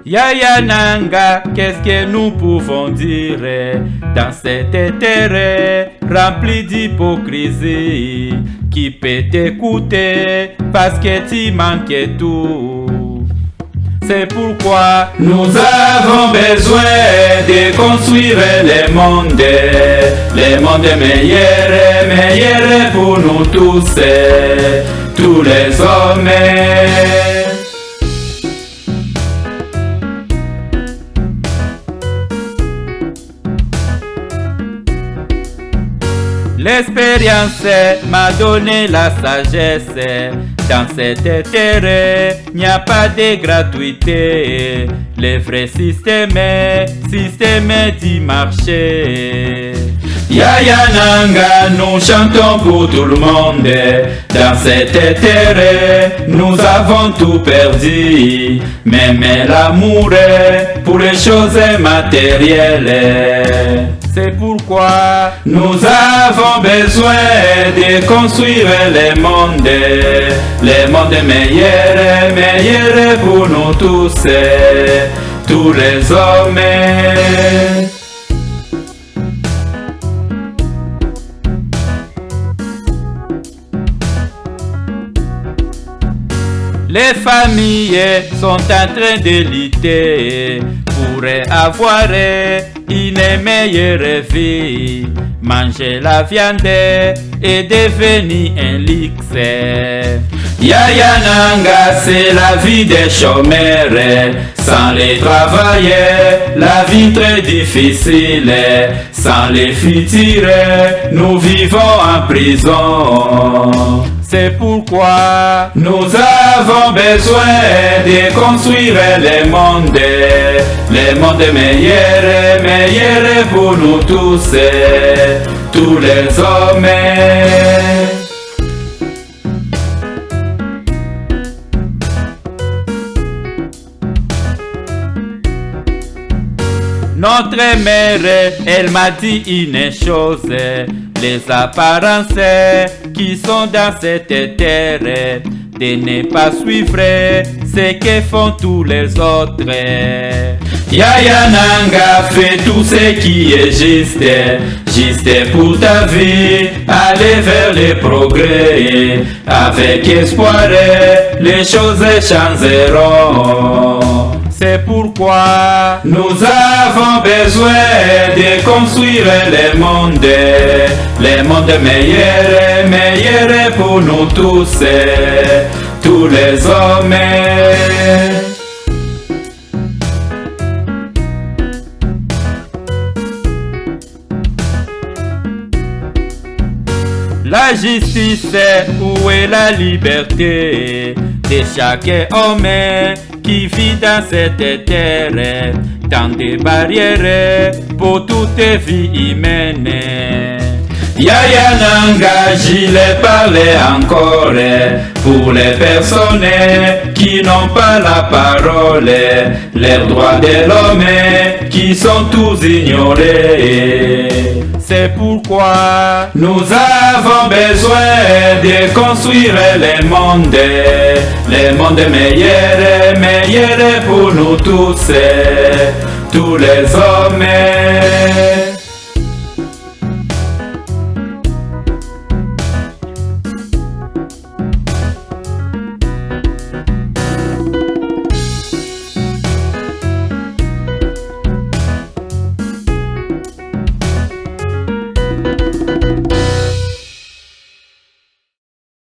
Yaya Nanga, qu'est-ce que nous pouvons dire dans cet terrain rempli d'hypocrisie? Qui peut t'écouter parce que tu manques tout? C'est pourquoi nous avons besoin de construire le monde meilleur pour nous tous les hommes. L'expérience m'a donné la sagesse. Dans cette terre, il n'y a pas de gratuité. Le vrai système du marché. Yaya Nanga, nous chantons pour tout le monde. Dans cette terre, nous avons tout perdu. Même l'amour pour les choses matérielles. C'est pourquoi nous avons besoin de construire le monde meilleur pour nous tous les hommes. Les familles sont en train de lutter pour avoir une meilleure vie. Manger la viande est devenu un luxe. Yaya Nanga, c'est la vie des chômeurs. Sans les travailler, la vie très difficile. Sans les futurs, nous vivons en prison. C'est pourquoi nous avons besoin de construire le monde meilleur pour nous tous les hommes. Notre mère, elle m'a dit une chose, les apparences qui sont dans cette terre, de ne pas suivre ce que font tous les autres. Yaya Nanga, fais tout ce qui est juste pour ta vie, aller vers le progrès, avec espoir, les choses changeront. C'est pourquoi nous avons besoin de construire le monde meilleur pour nous tous les hommes. La justice, où est la liberté de chaque homme qui vit dans cette terre, dans des barrières pour toute vie humaine. Yaya Nanga, j'y parle encore pour les personnes qui n'ont pas la parole, les droits de l'homme qui sont tous ignorés. C'est pourquoi nous avons besoin de construire le monde meilleur pour nous tous les hommes.